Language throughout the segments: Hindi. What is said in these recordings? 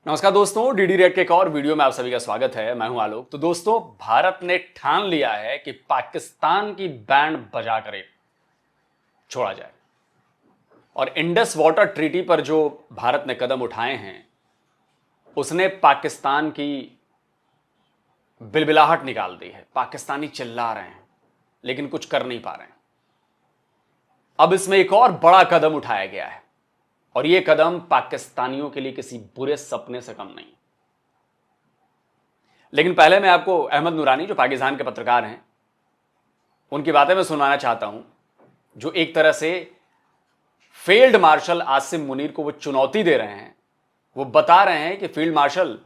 नमस्कार दोस्तों, डीडी रेड के एक और वीडियो में आप सभी का स्वागत है। मैं हूं आलोक। तो दोस्तों, भारत ने ठान लिया है कि पाकिस्तान की बैंड बजा कर छोड़ा जाए और इंडस वाटर ट्रीटी पर जो भारत ने कदम उठाए हैं उसने पाकिस्तान की बिलबिलाहट निकाल दी है। पाकिस्तानी चिल्ला रहे हैं लेकिन कुछ कर नहीं पा रहे हैं। अब इसमें एक और बड़ा कदम उठाया गया है और यह कदम पाकिस्तानियों के लिए किसी बुरे सपने से कम नहीं। लेकिन पहले मैं आपको अहमद नूरानी, जो पाकिस्तान के पत्रकार हैं, उनकी बातें मैं सुनाना चाहता हूं, जो एक तरह से फील्ड मार्शल आसिम मुनीर को वो चुनौती दे रहे हैं। वो बता रहे हैं कि फील्ड मार्शल,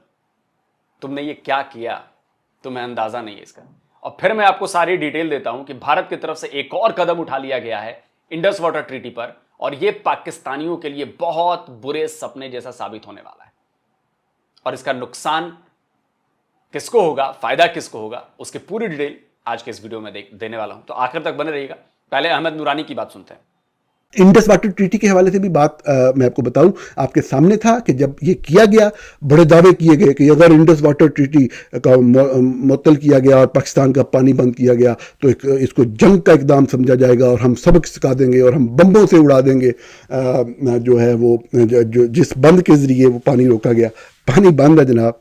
तुमने ये क्या किया, तुम्हें अंदाजा नहीं है इसका। और फिर मैं आपको सारी डिटेल देता हूं कि भारत की तरफ से एक और कदम उठा लिया गया है इंडस वाटर ट्रीटी पर, और यह पाकिस्तानियों के लिए बहुत बुरे सपने जैसा साबित होने वाला है। और इसका नुकसान किसको होगा, फायदा किसको होगा, उसकी पूरी डिटेल आज के इस वीडियो में देने वाला हूं। तो आखिर तक बने रहिएगा। पहले अहमद नूरानी की बात सुनते हैं। इंडस वाटर ट्रीटी के हवाले से भी बात मैं आपको बताऊं, आपके सामने था कि जब ये किया गया, बड़े दावे किए गए कि अगर इंडस वाटर ट्रीटी का मुअत्तल किया गया और पाकिस्तान का पानी बंद किया गया तो इसको जंग का इकदाम समझा जाएगा और हम सबक सिखा देंगे और हम बम्बों से उड़ा देंगे जो है वो जो जिस बंद के ज़रिए वो पानी रोका गया। पानी बंद है जनाब,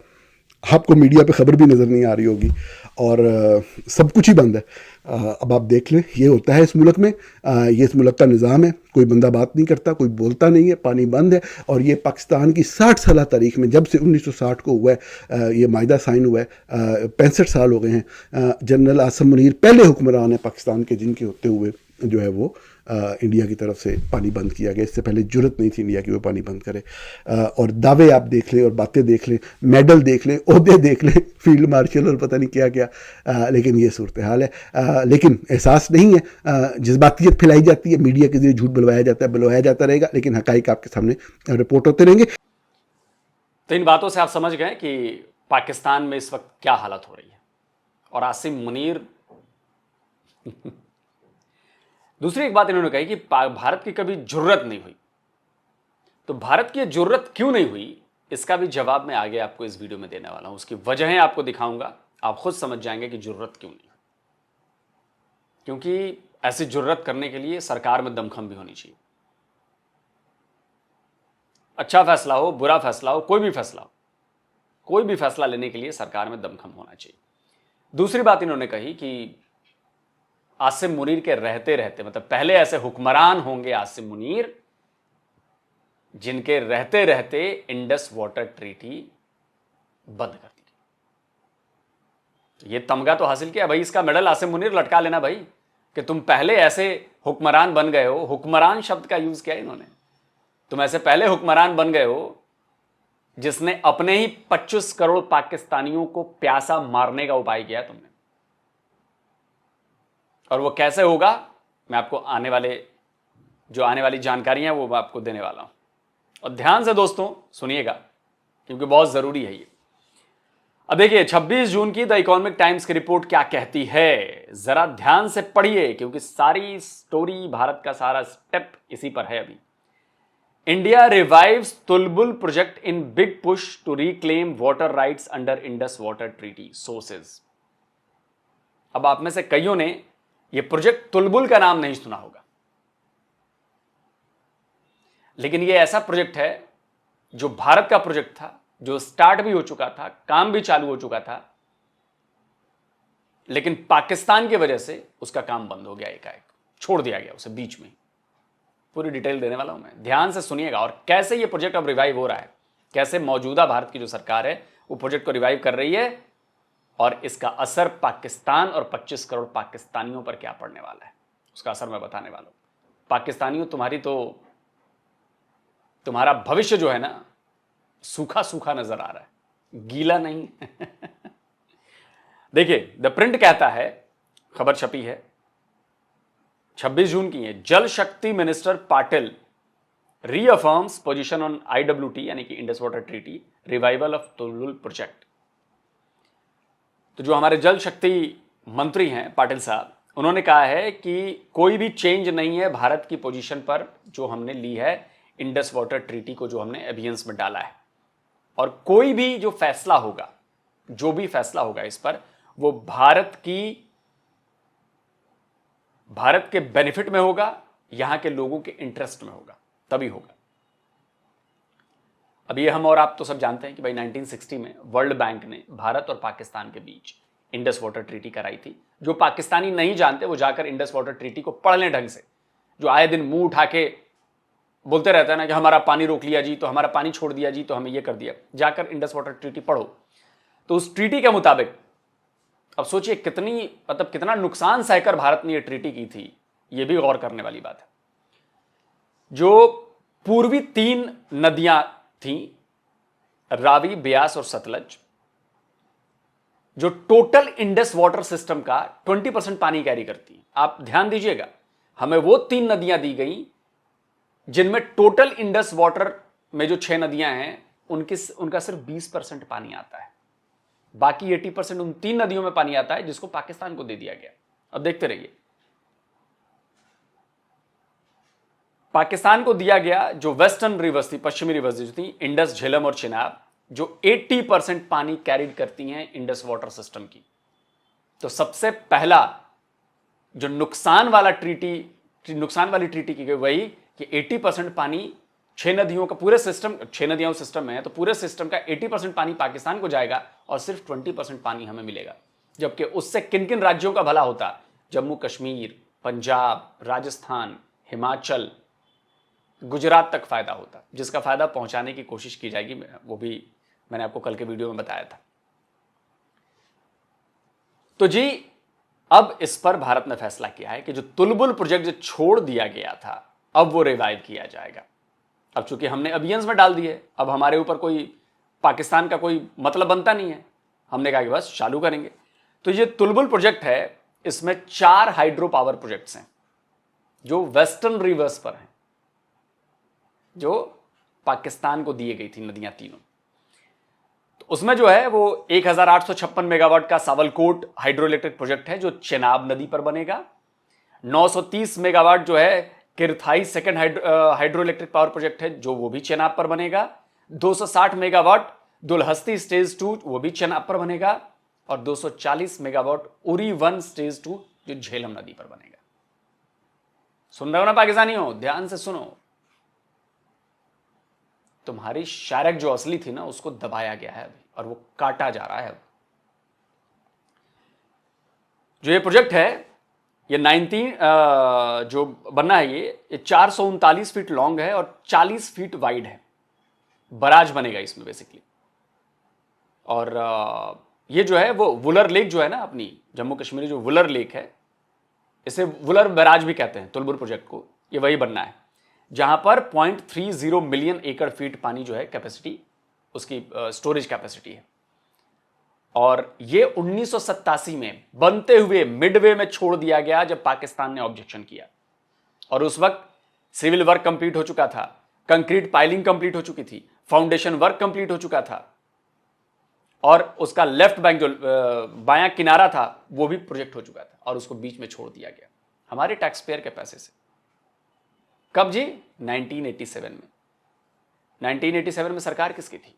आपको मीडिया पे खबर भी नज़र नहीं आ रही होगी और सब कुछ ही बंद है। अब आप देख लें, ये होता है इस मुल्क में, ये इस मुल्क का निज़ाम है। कोई बंदा बात नहीं करता, कोई बोलता नहीं है, पानी बंद है। और ये पाकिस्तान की 60 साल तारीख में, जब से 1960 को हुआ है ये माहिदा साइन हुआ है, 65 साल हो गए हैं। जनरल आसिम मुनीर पहले हुक्मरान है पाकिस्तान के, जिनके होते हुए जो है वो इंडिया की तरफ से पानी बंद किया गया। इससे पहले जुर्रत नहीं थी इंडिया की वो पानी बंद करे। और दावे आप देख लें और बातें देख लें, मेडल देख लें, ओहदे देख लें, फील्ड मार्शल और पता नहीं क्या क्या, लेकिन ये सूरत हाल है। लेकिन एहसास नहीं है, जज्बातियत फैलाई जाती है, मीडिया के जरिए झूठ बुलवाया जाता है, बुलवाया जाता रहेगा, लेकिन हकाइक आपके सामने रिपोर्ट होते रहेंगे। तो इन बातों से आप समझ गए कि पाकिस्तान में इस वक्त क्या हालत हो रही है। और आसिम मुनीर दूसरी एक बात इन्होंने कही कि भारत की कभी जुर्रत नहीं हुई। तो भारत की जुर्रत क्यों नहीं हुई, इसका भी जवाब मैं आगे आपको इस वीडियो में देने वाला हूं। उसकी वजहें आपको दिखाऊंगा, आप खुद समझ जाएंगे कि जुर्रत क्यों नहीं। क्योंकि ऐसी जुर्रत करने के लिए सरकार में दमखम भी होनी चाहिए। अच्छा फैसला हो, बुरा फैसला हो, कोई भी फैसला हो, कोई भी फैसला लेने के लिए सरकार में दमखम होना चाहिए। दूसरी बात इन्होंने कही कि आसिम मुनीर के रहते रहते, मतलब पहले ऐसे हुक्मरान होंगे आसिम मुनीर जिनके रहते रहते इंडस वाटर ट्रीटी बंद कर दी। तो ये तमगा तो हासिल किया भाई, इसका मेडल आसिम मुनीर लटका लेना भाई, कि तुम पहले ऐसे हुक्मरान बन गए हो। हुक्मरान शब्द का यूज किया इन्होंने। तुम ऐसे पहले हुक्मरान बन गए हो जिसने अपने ही 25 करोड़ पाकिस्तानियों को प्यासा मारने का उपाय किया तुमने। और वो कैसे होगा, मैं आपको आने वाली जानकारियां वो मैं आपको देने वाला हूं। और ध्यान से दोस्तों सुनिएगा, क्योंकि बहुत जरूरी है ये। अब देखिए 26 जून की द इकोनॉमिक टाइम्स की रिपोर्ट क्या कहती है, जरा ध्यान से पढ़िए, क्योंकि सारी स्टोरी, भारत का सारा स्टेप इसी पर है। अभी India revives Tulbul project in big push to reclaim water rights under Indus water treaty sources. अब आप में से कईयों ने यह प्रोजेक्ट तुलबुल का नाम नहीं सुना होगा, लेकिन यह ऐसा प्रोजेक्ट है जो भारत का प्रोजेक्ट था, जो स्टार्ट भी हो चुका था, काम भी चालू हो चुका था, लेकिन पाकिस्तान की वजह से उसका काम बंद हो गया, एकाएक छोड़ दिया गया उसे बीच में। पूरी डिटेल देने वाला हूं मैं, ध्यान से सुनिएगा। और कैसे यह प्रोजेक्ट अब रिवाइव हो रहा है, कैसे मौजूदा भारत की जो सरकार है वो प्रोजेक्ट को रिवाइव कर रही है, और इसका असर पाकिस्तान और 25 करोड़ पाकिस्तानियों पर क्या पड़ने वाला है, उसका असर मैं बताने वाला हूं। पाकिस्तानियों, तुम्हारा भविष्य जो है ना, सूखा सूखा नजर आ रहा है, गीला नहीं। देखिए द प्रिंट कहता है, खबर छपी है 26 जून की है। जल शक्ति minister Patil रीअफर्म्स position on IWT यानी कि Indus water treaty revival of Tulbul project. तो जो हमारे जल शक्ति मंत्री हैं पाटिल साहब, उन्होंने कहा है कि कोई भी चेंज नहीं है भारत की पोजीशन पर जो हमने ली है इंडस वाटर ट्रीटी को, जो हमने अभियंस में डाला है। और कोई भी जो फैसला होगा, जो भी फैसला होगा इस पर, वो भारत के बेनिफिट में होगा, यहां के लोगों के इंटरेस्ट में होगा, तभी होगा। अब ये हम और आप तो सब जानते हैं कि भाई 1960 में वर्ल्ड बैंक ने भारत और पाकिस्तान के बीच इंडस वाटर ट्रीटी कराई थी। जो पाकिस्तानी नहीं जानते वो जाकर इंडस वाटर ट्रीटी को पढ़ लें ढंग से। जो आए दिन मुंह उठा के बोलते रहता है ना कि हमारा पानी रोक लिया जी, तो हमारा पानी छोड़ दिया जी, तो हमें ये कर दिया, जाकर इंडस वाटर ट्रीटी पढ़ो। तो उस ट्रीटी के मुताबिक अब सोचिए कितना नुकसान सहकर भारत ने यह ट्रीटी की थी, यह भी गौर करने वाली बात है। जो पूर्वी 3 नदियां थी, रावी, ब्यास और सतलज, जो टोटल इंडस वाटर सिस्टम का 20% पानी कैरी करती है। आप ध्यान दीजिएगा, हमें वो 3 नदियां दी गई जिनमें टोटल इंडस वाटर में जो 6 नदियां हैं उनका सिर्फ 20% पानी आता है। बाकी 80% उन 3 नदियों में पानी आता है जिसको पाकिस्तान को दे दिया गया। अब देखते रहिए, पाकिस्तान को दिया गया जो वेस्टर्न रिवर्स थी, पश्चिमी रिवर्स जो थी, इंडस, झेलम और चिनाब, जो 80% पानी कैरिड करती हैं इंडस वाटर सिस्टम की। तो सबसे पहला जो नुकसान वाली ट्रीटी की गई वही कि 80% पानी 6 नदियों का पूरे सिस्टम, 6 नदियों सिस्टम में है, तो पूरे सिस्टम का 80% पानी पाकिस्तान को जाएगा और सिर्फ 20% पानी हमें मिलेगा। जबकि उससे किन किन राज्यों का भला होता? जम्मू कश्मीर, पंजाब, राजस्थान, हिमाचल, गुजरात तक फायदा होता, जिसका फायदा पहुंचाने की कोशिश की जाएगी। वो भी मैंने आपको कल के वीडियो में बताया था। तो जी, अब इस पर भारत ने फैसला किया है कि जो तुलबुल प्रोजेक्ट जो छोड़ दिया गया था, अब वो रिवाइव किया जाएगा। अब चूंकि हमने अबियंस में डाल दिए, अब हमारे ऊपर कोई पाकिस्तान का कोई मतलब बनता नहीं है। हमने कहा कि बस चालू करेंगे। तो ये तुलबुल प्रोजेक्ट है, इसमें 4 हाइड्रो पावर प्रोजेक्ट्स हैं जो वेस्टर्न रिवर्स पर हैं, जो पाकिस्तान को दी गई थी नदियां तीनों। तो उसमें जो है वो 1856 मेगावाट का सावलकोट हाइड्रो इलेक्ट्रिक प्रोजेक्ट है जो चेनाब नदी पर बनेगा। 930 मेगावाट जो है Kirthai second hydroelectric power project है, जो वो भी चेनाब पर बनेगा। 260 मेगावाट दुलहस्ती स्टेज 2, वो भी चेनाब पर बनेगा। और 240 मेगावाट उरी 1 स्टेज 2 जो झेलम नदी पर बनेगा। सुन रहे हो ना पाकिस्तानी हो, ध्यान से सुनो। तुम्हारी शारक जो असली थी ना, उसको दबाया गया है अभी और वो काटा जा रहा है। जो ये प्रोजेक्ट है, ये 19 जो बनना है, ये 439 फीट लॉन्ग है और 40 फीट वाइड है। बराज बनेगा इसमें बेसिकली। और ये जो है वो वुलर लेक जो है ना, अपनी जम्मू कश्मीर जो वुलर लेक है, इसे वुलर बराज भी कहते हैं तुलबुल प्रोजेक्ट को। ये वही बनना है जहां पर 0.30 मिलियन एकड़ फीट पानी जो है कैपेसिटी, उसकी स्टोरेज कैपेसिटी है। और ये 1987 में बनते हुए मिडवे में छोड़ दिया गया जब पाकिस्तान ने ऑब्जेक्शन किया। और उस वक्त सिविल वर्क कंप्लीट हो चुका था, कंक्रीट पाइलिंग कंप्लीट हो चुकी थी, फाउंडेशन वर्क कंप्लीट हो चुका था, और उसका लेफ्ट बैंक जो बायां किनारा था वो भी प्रोजेक्ट हो चुका था, और उसको बीच में छोड़ दिया गया हमारे टैक्स पेयर के पैसे से। कब जी? 1987 में। 1987 में सरकार किसकी थी?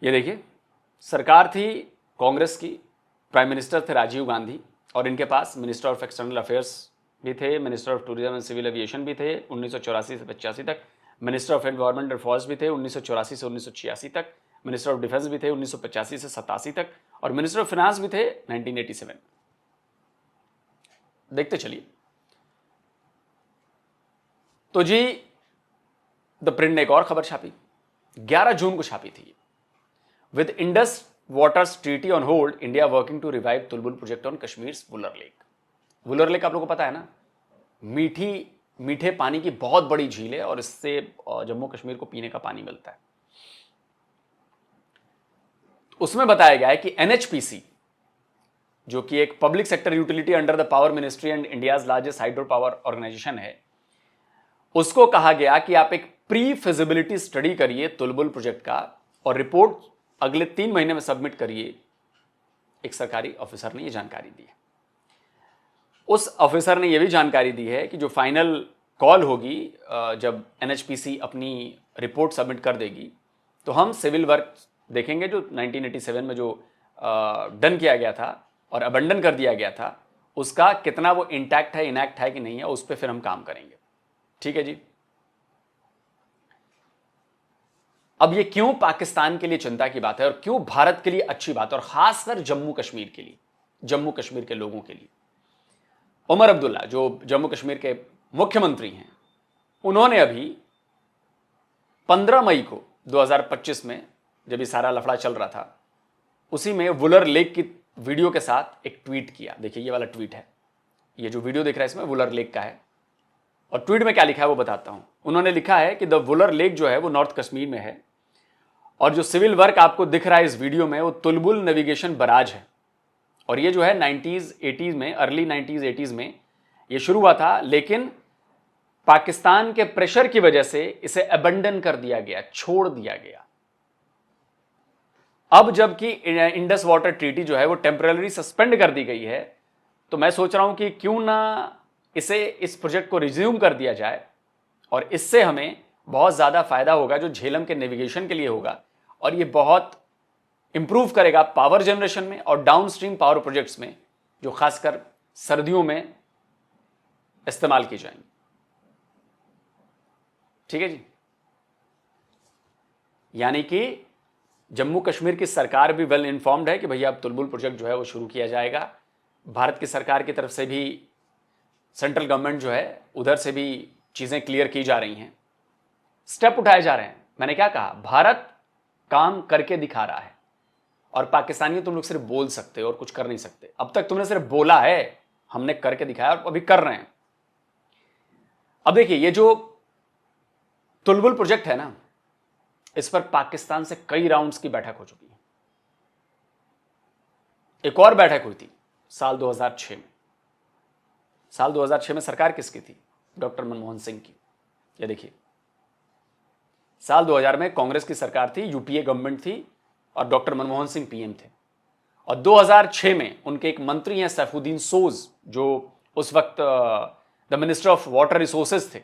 ये देखिए, सरकार थी कांग्रेस की, प्राइम मिनिस्टर थे राजीव गांधी, और इनके पास मिनिस्टर ऑफ एक्सटर्नल अफेयर्स भी थे, minister of tourism and civil aviation भी थे 1984 से 85 तक, minister of environment and forest भी थे 1984 से 1986 तक, मिनिस्टर ऑफ डिफेंस भी थे 1985 से 87 तक, और मिनिस्टर ऑफ फाइनेंस भी थे 1987। देखते चलिए। तो जी, द प्रिंट ने एक और खबर छापी, 11 जून को छापी थी। With Indus waters treaty on hold, India working to revive Tulbul project on Kashmir Wular lake. Wular lake आप लोगों को पता है ना, मीठे पानी की बहुत बड़ी झील है और इससे जम्मू कश्मीर को पीने का पानी मिलता है। उसमें बताया गया है कि एनएचपीसी, जो कि एक public sector utility under the power ministry and India's largest hydro power organisation है, उसको कहा गया कि आप एक प्री फिजिबिलिटी स्टडी करिए तुलबुल प्रोजेक्ट का और रिपोर्ट अगले 3 महीने में सबमिट करिए। एक सरकारी ऑफिसर ने यह जानकारी दी है। उस ऑफिसर ने यह भी जानकारी दी है कि जो फाइनल कॉल होगी, जब एनएचपीसी अपनी रिपोर्ट सबमिट कर देगी तो हम सिविल वर्क देखेंगे जो 1987 में जो डन किया गया था और अबंडन कर दिया गया था, उसका कितना वो इंटैक्ट है, इनैक्ट है कि नहीं है, उस पर फिर हम काम करेंगे। ठीक है जी। अब ये क्यों पाकिस्तान के लिए चिंता की बात है और क्यों भारत के लिए अच्छी बात है, और खासकर जम्मू कश्मीर के लिए, जम्मू कश्मीर के लोगों के लिए। उमर अब्दुल्ला जो जम्मू कश्मीर के मुख्यमंत्री हैं, उन्होंने अभी 15 मई को 2025 में जब ये सारा लफड़ा चल रहा था, उसी में वुलर लेक की वीडियो के साथ एक ट्वीट किया। देखिए ये वाला ट्वीट है, ये जो वीडियो दिख रहा है इसमें वुलर लेक का है, और ट्वीट में क्या लिखा है वो बताता हूं। उन्होंने लिखा है कि द वुलर लेक जो है वो नॉर्थ कश्मीर में है, और जो सिविल वर्क आपको दिख रहा है इस वीडियो में वो तुलबुल नेविगेशन बराज है, और ये जो है 90s 80s में, अर्ली 90s 80s में ये शुरू हुआ था, लेकिन पाकिस्तान के प्रेशर की वजह से इसे अबंडन कर दिया गया, छोड़ दिया गया। अब जबकि इंडस वाटर ट्रीटी जो है वो टेम्पररी सस्पेंड कर दी गई है, तो मैं सोच रहा हूं कि क्यों ना इस प्रोजेक्ट को रिज्यूम कर दिया जाए, और इससे हमें बहुत ज़्यादा फायदा होगा जो झेलम के नेविगेशन के लिए होगा, और ये बहुत इंप्रूव करेगा पावर जनरेशन में और डाउनस्ट्रीम पावर प्रोजेक्ट्स में, जो खासकर सर्दियों में इस्तेमाल की जाएंगी। ठीक है जी। यानी कि जम्मू कश्मीर की सरकार भी वेल इन्फॉर्म्ड है कि भैया अब तुलबुल प्रोजेक्ट जो है वो शुरू किया जाएगा। भारत की सरकार की तरफ से भी, सेंट्रल गवर्नमेंट जो है उधर से भी चीज़ें क्लियर की जा रही हैं, स्टेप उठाए जा रहे हैं। मैंने क्या कहा, भारत काम करके दिखा रहा है, और पाकिस्तानी तुम लोग सिर्फ बोल सकते हो और कुछ कर नहीं सकते। अब तक तुमने सिर्फ बोला है, हमने करके दिखाया और अभी कर रहे हैं। अब देखिए ये जो तुलबुल प्रोजेक्ट है ना, इस पर पाकिस्तान से कई राउंड्स की बैठक हो चुकी है। एक और बैठक हुई थी साल 2006 में। साल 2006 में सरकार किसकी थी? डॉक्टर मनमोहन सिंह की। ये देखिए, साल 2000 में कांग्रेस की सरकार थी, यूपीए गवर्नमेंट थी, और डॉक्टर मनमोहन सिंह पीएम थे। और 2006 में उनके एक मंत्री हैं सैफुद्दीन सोज, जो उस वक्त the minister of water resources थे।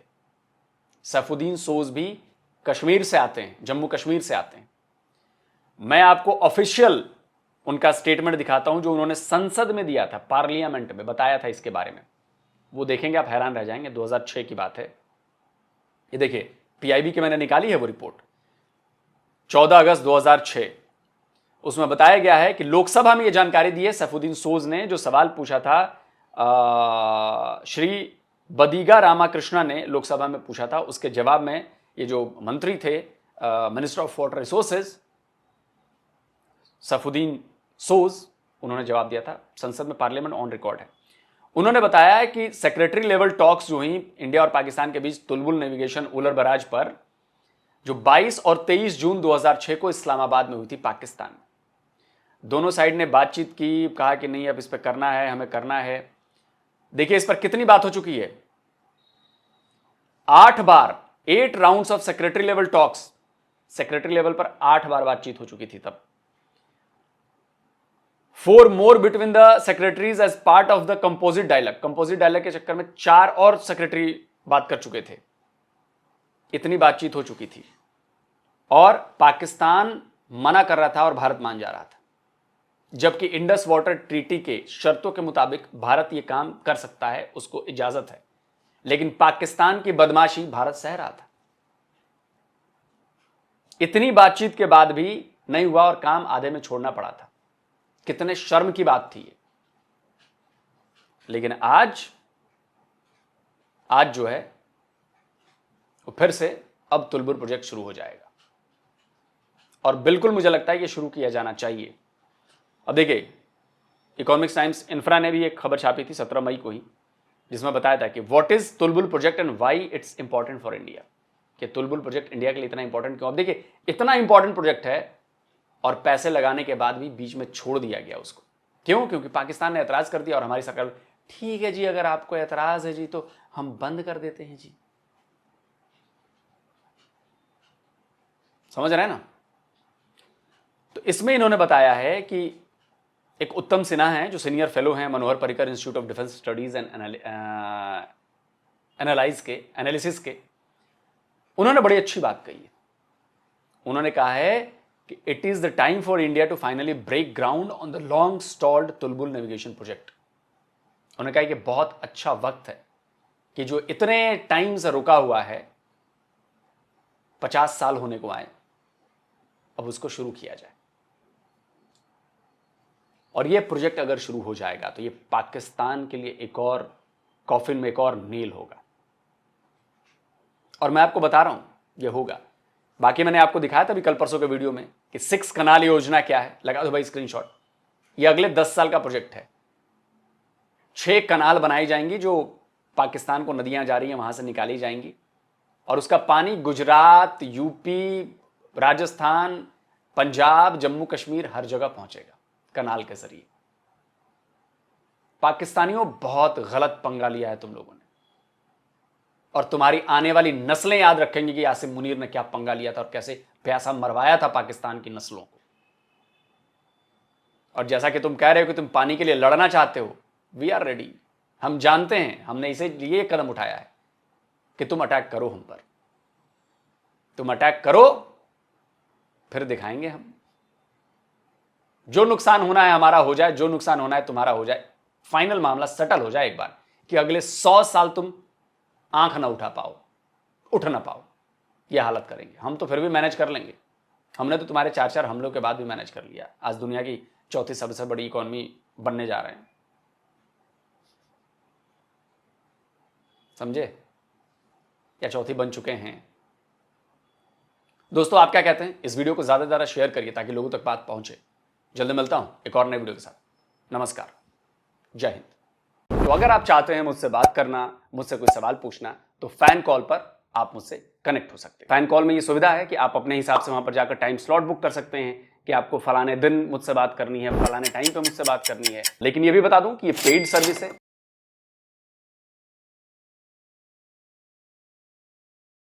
सैफुद्दीन सोज भी कश्मीर से आते हैं, जम्मू कश्मीर से आते हैं। मैं आपको ऑफिशियल उनका स्टेटमेंट दिखाता हूं जो उन्होंने संसद में दिया था, पार्लियामेंट में बताया था इसके बारे में। वो देखेंगे आप हैरान रह जाएंगे। 2006 की बात है। ये देखिए, पीआईबी की मैंने निकाली है वो रिपोर्ट, 14 अगस्त 2006। उसमें बताया गया है कि लोकसभा में ये जानकारी दी है सैफुद्दीन सोज ने, जो सवाल पूछा था श्री बदिगा रामाकृष्णा ने लोकसभा में पूछा था। उसके जवाब में ये जो मंत्री थे, minister of water resources Saifuddin Soz, उन्होंने जवाब दिया था संसद में, पार्लियामेंट ऑन रिकॉर्ड है। उन्होंने बताया है कि सेक्रेटरी लेवल टॉक्स जो हुई इंडिया और पाकिस्तान के बीच तुलबुल नेविगेशन उलर बराज पर, जो 22 और 23 जून 2006 को इस्लामाबाद में हुई थी पाकिस्तान में। दोनों साइड ने बातचीत की, कहा कि नहीं अब इस पर करना है, हमें करना है। देखिए इस पर कितनी बात हो चुकी है, 8 बार, 8 rounds of secretary level talks, secretary level पर 8 बार बातचीत हो चुकी थी तब। 4 more between the secretaries as part of the composite dialogue. Composite dialogue के चक्कर में 4 और सेक्रेटरी बात कर चुके थे। इतनी बातचीत हो चुकी थी, और पाकिस्तान मना कर रहा था और भारत मान जा रहा था, जबकि इंडस वाटर ट्रीटी के शर्तों के मुताबिक भारत यह काम कर सकता है, उसको इजाजत है। लेकिन पाकिस्तान की बदमाशी भारत सह रहा था। इतनी बातचीत के बाद भी नहीं हुआ और काम आधे में छोड़ना पड़ा था। कितने शर्म की बात थी ये। लेकिन आज जो है वो फिर से अब तुलबुल प्रोजेक्ट शुरू हो जाएगा, और बिल्कुल मुझे लगता है कि शुरू किया जाना चाहिए। अब देखिए, इकोनॉमिक्स टाइम्स इंफ्रा ने भी एक खबर छापी थी 17 मई को ही, जिसमें बताया था कि what is Tulbul project and why it's important for India. कि तुलबुल प्रोजेक्ट इंडिया के लिए इतना इंपॉर्टेंट क्यों। अब देखिए, इतना इंपॉर्टेंट प्रोजेक्ट है और पैसे लगाने के बाद भी बीच में छोड़ दिया गया उसको। क्यों? क्योंकि पाकिस्तान ने एतराज कर दिया और हमारी सरकार, ठीक है जी, अगर आपको एतराज है जी तो हम बंद कर देते हैं जी। समझ रहे हैं ना। तो इसमें इन्होंने बताया है कि एक उत्तम सिन्हा है जो सीनियर फेलो हैं Manohar Parrikar institute of defence studies and analysis के, उन्होंने बड़ी अच्छी बात कही है। उन्होंने कहा है कि it is the time for India to finally break ground on the long stalled Tulbul navigation project. उन्होंने कहा कि बहुत अच्छा वक्त है कि जो इतने टाइम से रुका हुआ है, 50 साल होने को आए, अब उसको शुरू किया जाए। और यह प्रोजेक्ट अगर शुरू हो जाएगा तो यह पाकिस्तान के लिए एक और कॉफिन में एक और नील होगा। और मैं आपको बता रहा हूं यह होगा। बाकी मैंने आपको दिखाया था अभी कल परसों के वीडियो में कि 6 कनाल योजना क्या है। लगा दो भाई स्क्रीनशॉट। यह अगले 10 साल का प्रोजेक्ट है। 6 कनाल बनाई जाएंगी जो पाकिस्तान को नदियां जा रही हैं वहां से निकाली जाएंगी और उसका पानी गुजरात, यूपी, राजस्थान, पंजाब, जम्मू कश्मीर हर जगह पहुंचेगा कनाल के जरिए। पाकिस्तानियों बहुत गलत पंगा लिया है तुम लोगों ने, और तुम्हारी आने वाली नस्लें याद रखेंगी कि आसिम मुनीर ने क्या पंगा लिया था और कैसे प्यासा मरवाया था पाकिस्तान की नस्लों को। और जैसा कि तुम कह रहे हो कि तुम पानी के लिए लड़ना चाहते हो, वी आर रेडी। हम जानते हैं, हमने इसे ये कदम उठाया है कि तुम अटैक करो हम पर। तुम अटैक करो, फिर दिखाएंगे हम। जो नुकसान होना है हमारा हो जाए, जो नुकसान होना है तुम्हारा हो जाए। फाइनल मामला सेटल हो जाए एक बार कि अगले 100 साल तुम आंख ना उठा पाओ, उठ ना पाओ। यह हालत करेंगे हम। तो फिर भी मैनेज कर लेंगे। हमने तो तुम्हारे 4 हमलों के बाद भी मैनेज कर लिया। आज दुनिया की चौथी सबसे बड़ी इकोनॉमी बनने जा रहे हैं, समझे? या चौथी बन चुके हैं। दोस्तों आप क्या कहते हैं? इस वीडियो को ज्यादा से ज्यादा शेयर करिए ताकि लोगों तक बात पहुंचे। जल्दी मिलता हूं एक और नए वीडियो के साथ। नमस्कार, जय हिंद। तो अगर आप चाहते हैं मुझसे बात करना, मुझसे कोई सवाल पूछना, तो फैन कॉल पर आप मुझसे कनेक्ट हो सकते हैं। फैन कॉल में ये सुविधा है कि आप अपने हिसाब से वहां पर जाकर टाइम स्लॉट बुक कर सकते हैं कि आपको फलाने दिन मुझसे बात करनी है, फलाने टाइम पे मुझसे बात करनी है। लेकिन ये भी बता दूं कि ये पेड सर्विस है,